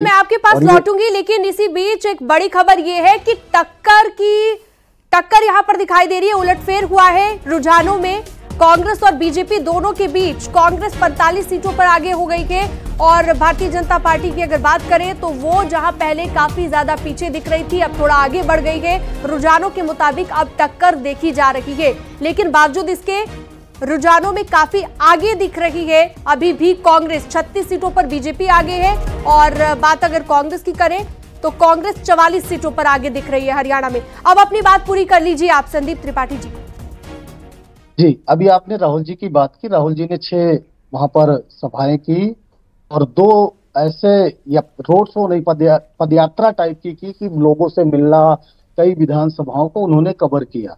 मैं आपके पास लौटूंगी, लेकिन इसी बीच एक बड़ी खबर यह है कि टक्कर यहां पर दिखाई दे रही है। उलटफेर हुआ है रुझानों में। कांग्रेस और बीजेपी दोनों के बीच कांग्रेस 45 सीटों पर आगे हो गई है और भारतीय जनता पार्टी की अगर बात करें तो वो जहां पहले काफी ज्यादा पीछे दिख रही थी, अब थोड़ा आगे बढ़ गई है। रुझानों के मुताबिक अब टक्कर देखी जा रही है, लेकिन बावजूद इसके रुझानों में काफी आगे दिख रही है अभी भी कांग्रेस। 36 सीटों पर बीजेपी आगे है और बात अगर कांग्रेस की करें तो कांग्रेस 44 सीटों पर आगे दिख रही है हरियाणा में। अब अपनी बात पूरी कर लीजिए आप, संदीप त्रिपाठी जी। जी, अभी आपने राहुल जी की बात की। राहुल जी ने 6 वहां पर सभाएं की और 2 ऐसे या रोड शो नहीं, पदयात्रा टाइप की कि लोगों से मिलना, कई विधानसभाओं को उन्होंने कवर किया।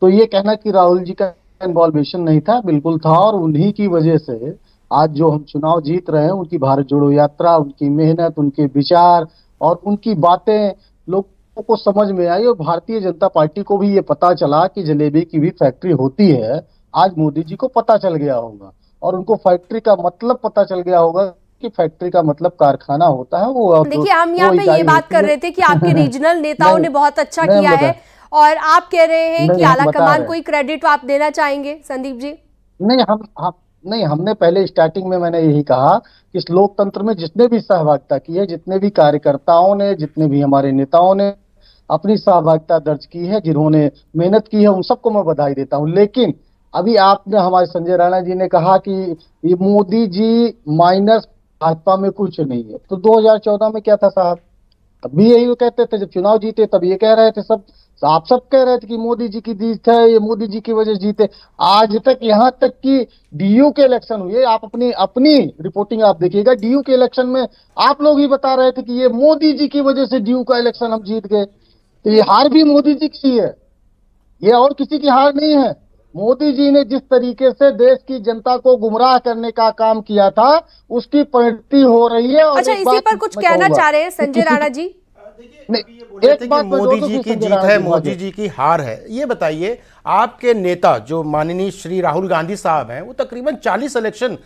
तो ये कहना कि राहुल जी का इन्वॉल्वेशन नहीं था, बिल्कुल था। और उन्हीं की वजह से आज जो हम चुनाव जीत रहे हैं, उनकी भारत जोड़ो यात्रा, उनकी मेहनत, उनके विचार और उनकी बातें लोगों को समझ में आई। और भारतीय जनता पार्टी को भी ये पता चला कि जलेबी की भी फैक्ट्री होती है। आज मोदी जी को पता चल गया होगा और उनको फैक्ट्री का मतलब पता चल गया होगा कि फैक्ट्री का मतलब कारखाना होता है। वो देखिए, हम यहाँ पे ये बात कर रहे थे कि आपके रीजनल नेताओं ने बहुत अच्छा किया है और आप कह रहे हैं कि आलाकमान को ही क्रेडिट आप देना चाहेंगे, संदीप जी? नहीं, हमने पहले स्टार्टिंग में मैंने यही कहा कि इस लोकतंत्र में जितने भी सहभागिता की है, जितने भी कार्यकर्ताओं ने, जितने भी हमारे नेताओं ने अपनी सहभागिता दर्ज की है, जिन्होंने मेहनत की है, उन सबको मैं बधाई देता हूं। लेकिन अभी आपने, हमारे संजय राणा जी ने कहा कि ये मोदी जी माइनस भाजपा में कुछ नहीं है। तो 2014 में क्या था साहब? तब भी यही कहते थे, जब चुनाव जीते तब ये कह रहे थे सब, आप सब कह रहे थे कि मोदी जी की जीत है, ये मोदी जी की वजह से जीते। आज तक, यहाँ तक कि डीयू के इलेक्शन हुए, आप अपनी रिपोर्टिंग आप देखिएगा, डीयू के इलेक्शन में आप लोग ही बता रहे थे कि ये मोदी जी की वजह से डीयू का इलेक्शन हम जीत गए। तो ये हार भी मोदी जी की है, ये और किसी की हार नहीं है। मोदी जी ने जिस तरीके से देश की जनता को गुमराह करने का काम किया था, उसकी परिणति हो रही है। और अच्छा, इसी पर कुछ कहना चाह रहे हैं संजय राणा जी? एक बात, मोदी जी की जीत है, मोदी जी की हार है। ये बताइए, आपके नेता जो माननीय श्री राहुल गांधी साहब हैं, वो तकरीबन 40 इलेक्शन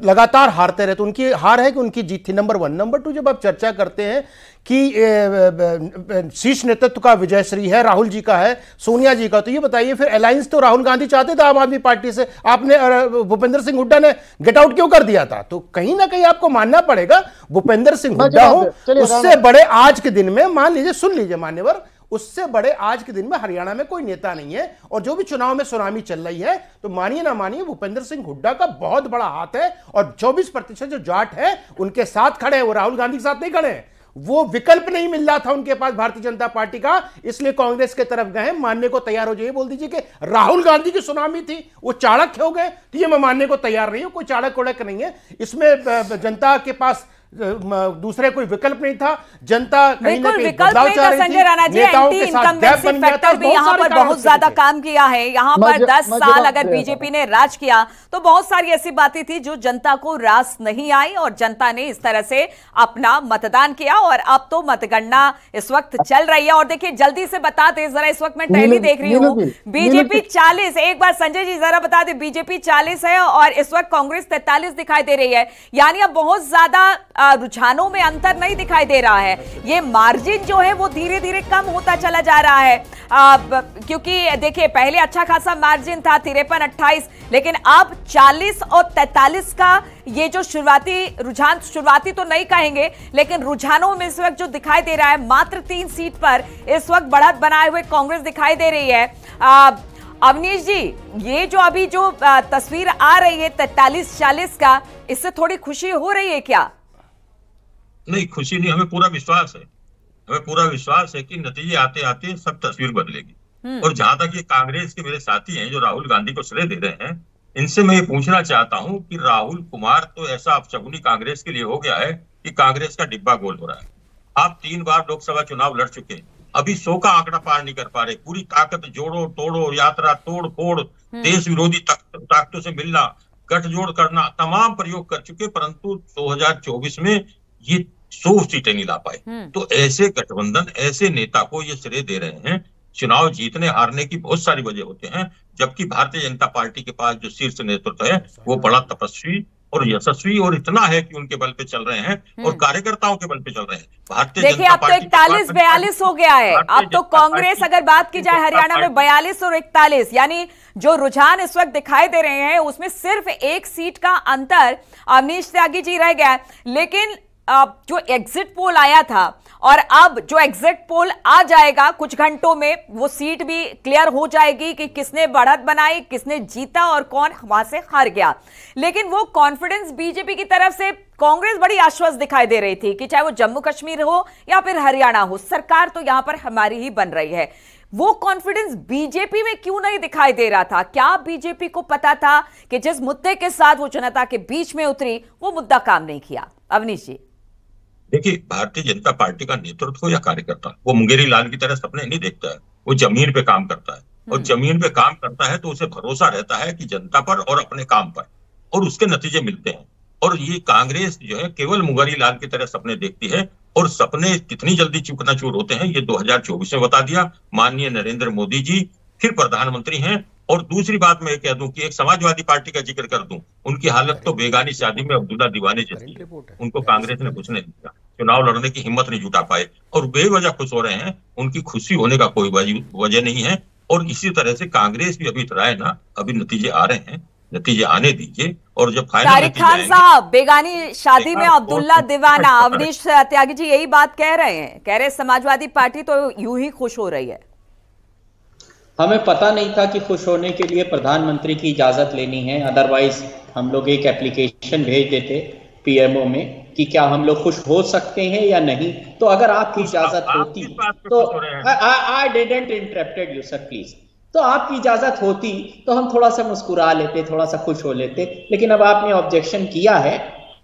लगातार हारते रहे। तो उनकी हार है कि उनकी जीत थी? नंबर 1। नंबर 2, जब आप चर्चा करते हैं कि शीर्ष नेतृत्व का विजयश्री है, राहुल जी का है, सोनिया जी का, तो ये बताइए फिर अलायंस तो राहुल गांधी चाहते थे आम आदमी पार्टी से, आपने भूपेंद्र सिंह हुड्डा ने गेट आउट क्यों कर दिया था? तो कहीं ना कहीं आपको मानना पड़ेगा, भूपेंद्र सिंह हुड्डा हो, उससे बड़े आज के दिन में, मान लीजिए, सुन लीजिए मान्यवर, उससे बड़े आज के दिन में हरियाणा में कोई नेता नहीं है। और जो भी चुनाव में सुनामी चल रही है, तो मानिए ना मानिए, भूपेंद्र सिंह हुड्डा का बहुत बड़ा हाथ है। और 24% जो जाट है उनके साथ खड़े हैं, वो राहुल गांधी के साथ नहीं खड़े हैं। वो विकल्प नहीं मिल रहा था उनके पास भारतीय जनता पार्टी का, इसलिए कांग्रेस के तरफ गए। मानने को तैयार हो जाइए, बोल दीजिए कि राहुल गांधी की सुनामी थी, वो चाणक्य हो गए, तो ये मैं मानने को तैयार नहीं हूं। कोई चाणक्य उड़क नहीं है इसमें, जनता के पास दूसरे कोई विकल्प नहीं था। जनता कहीं ना कहीं बदलाव चाह रही थी। Sanjay Rana ji, anti incumbency factor भी यहाँ पर बहुत ज्यादा काम किया है। यहाँ पर 10 साल अगर बीजेपी ने राज किया तो बहुत सारी ऐसी बातें थी जो जनता को रास नहीं आई और जनता ने इस तरह से अपना मतदान किया। और अब तो मतगणना इस वक्त चल रही है। और देखिए, जल्दी से बता दे जरा, इस वक्त मैं टैली देख रही हूँ, बीजेपी 40, एक बार संजय जी जरा बता दे, बीजेपी 40 है और इस वक्त कांग्रेस 43 दिखाई दे रही है। यानी अब बहुत ज्यादा रुझानों में अंतर नहीं दिखाई दे रहा है। ये मार्जिन जो है वो धीरे धीरे कम होता चला जा रहा है। क्योंकि देखिए, पहले अच्छा खासा मार्जिन था, 53-28, लेकिन अब 40 और 43 का ये जो शुरुआती रुझान, शुरुआती तो नहीं कहेंगे, लेकिन रुझानों में इस वक्त जो दिखाई दे रहा है, मात्र 3 सीट पर इस वक्त बढ़त बनाए हुए कांग्रेस दिखाई दे रही है। अवनीश जी, ये जो अभी जो तस्वीर आ रही है 43-40 का, इससे थोड़ी खुशी हो रही है क्या? नहीं, खुशी नहीं, हमें पूरा विश्वास है। हमें पूरा विश्वास है कि नतीजे आते आते सब तस्वीर बदलेगी। और जहां तक ये कांग्रेस के मेरे साथी हैं जो राहुल गांधी को श्रेय दे रहे हैं, इनसे मैं ये पूछना चाहता हूं कि राहुल कुमार तो ऐसा अपशगुनी कांग्रेस के लिए हो गया है कि कांग्रेस का डिब्बा गोल हो रहा है। आप 3 बार लोकसभा चुनाव लड़ चुके हैं, अभी 100 का आंकड़ा पार नहीं कर पा रहे। पूरी ताकत जोड़ो तोड़ो, यात्रा तोड़ फोड़, देश विरोधी ताकतों से मिलना, गठजोड़ करना, तमाम प्रयोग कर चुके, परंतु 2024 में ये 100 सीटें नहीं ला पाए। तो ऐसे गठबंधन, ऐसे नेता को ये श्रेय दे रहे हैं। चुनाव जीतने हारने की बहुत सारी वजह होते हैं, जबकि भारतीय जनता पार्टी के पास जो शीर्ष नेतृत्व है वो बड़ा तपस्वी और यशस्वी और इतना है कि उनके बल पे चल रहे हैं और कार्यकर्ताओं के बल पे चल रहे हैं। भारतीय देखिए अब तो 41-42 हो गया है। अब तो कांग्रेस, अगर बात की जाए हरियाणा में 42 और 41, यानी जो रुझान इस वक्त दिखाई दे रहे हैं उसमें सिर्फ एक सीट का अंतर अवनीश त्यागी जी रह गया है। लेकिन जो एग्जिट पोल आया था और अब जो एग्जिट पोल आ जाएगा कुछ घंटों में, वो सीट भी क्लियर हो जाएगी कि किसने बढ़त बनाई, किसने जीता और कौन वहां से हार गया। लेकिन वो कॉन्फिडेंस बीजेपी की तरफ से कांग्रेस बड़ी आश्वस्त दिखाई दे रही थी कि चाहे वो जम्मू कश्मीर हो या फिर हरियाणा हो, सरकार तो यहां पर हमारी ही बन रही है। वो कॉन्फिडेंस बीजेपी में क्यों नहीं दिखाई दे रहा था? क्या बीजेपी को पता था कि जिस मुद्दे के साथ वो जनता के बीच में उतरी वो मुद्दा काम नहीं किया? अवनीश जी, देखिए, भारतीय जनता पार्टी का नेतृत्व या कार्यकर्ता वो मुंगेरी लाल की तरह सपने नहीं देखता है, वो जमीन पे काम करता है। और जमीन पे काम करता है तो उसे भरोसा रहता है कि जनता पर और अपने काम पर, और उसके नतीजे मिलते हैं। और ये कांग्रेस जो है केवल मुंगेरी लाल की तरह सपने देखती है, और सपने कितनी जल्दी चूकनाचूर होते हैं ये 2024 में बता दिया। माननीय नरेंद्र मोदी जी फिर प्रधानमंत्री हैं। और दूसरी बात मैं कह दूं कि एक समाजवादी पार्टी का जिक्र कर दूं, उनकी हालत तो बेगानी शादी में अब्दुल्ला दीवाने जैसी है। उनको कांग्रेस ने कुछ नहीं दिया, चुनाव लड़ने की हिम्मत नहीं जुटा पाए और बेवजह खुश हो रहे हैं। उनकी खुशी होने का कोई वजह नहीं है। और इसी तरह से कांग्रेस भी अभी इतराए ना, अभी नतीजे आ रहे हैं, नतीजे आने दीजिए। और जब फाइनल खान साहब, बेगानी शादी में अब्दुल्ला दीवाना, अवनीश त्यागी जी यही बात कह रहे हैं, कह रहे समाजवादी पार्टी तो यूं ही खुश हो रही है। हमें पता नहीं था कि खुश होने के लिए प्रधानमंत्री की इजाजत लेनी है, अदरवाइज हम लोग एक एप्लीकेशन भेज देते पीएमओ में कि क्या हम लोग खुश हो सकते हैं या नहीं। तो अगर आपकी इजाजत होती तो I didn't interrupted you sir please, तो आपकी इजाजत होती तो हम थोड़ा सा मुस्कुरा लेते, थोड़ा सा खुश हो लेते। लेकिन अब आपने ऑब्जेक्शन किया है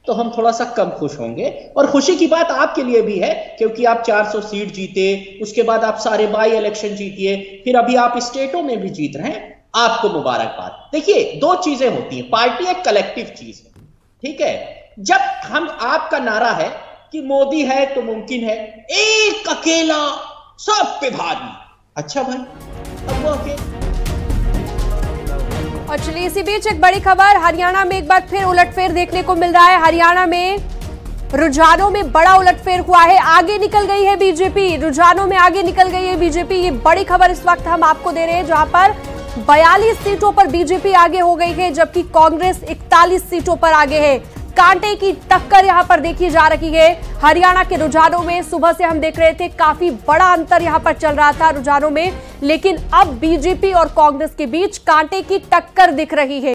तो हम थोड़ा सा कम खुश होंगे। और खुशी की बात आपके लिए भी है क्योंकि आप 400 सीट जीते, उसके बाद आप सारे बाई इलेक्शन जीतिए, फिर अभी आप स्टेटों में भी जीत रहे हैं, आपको मुबारकबाद। देखिए, दो चीजें होती हैं, पार्टी एक कलेक्टिव चीज है, ठीक है। जब हम आपका नारा है कि मोदी है तो मुमकिन है, एक अकेला सब पे भारी, अच्छा भाई अब वो अकेला। और चलिए इसी बीच एक बड़ी खबर, हरियाणा में एक बार फिर उलटफेर देखने को मिल रहा है। हरियाणा में रुझानों में बड़ा उलटफेर हुआ है, आगे निकल गई है बीजेपी, रुझानों में आगे निकल गई है बीजेपी। ये बड़ी खबर इस वक्त हम आपको दे रहे हैं, जहां पर 42 सीटों पर बीजेपी आगे हो गई है, जबकि कांग्रेस 41 सीटों पर आगे है। कांटे की टक्कर यहां पर देखी जा रही है हरियाणा के रुझानों में। सुबह से हम देख रहे थे काफी बड़ा अंतर यहां पर चल रहा था रुझानों में, लेकिन अब बीजेपी और कांग्रेस के बीच कांटे की टक्कर दिख रही है।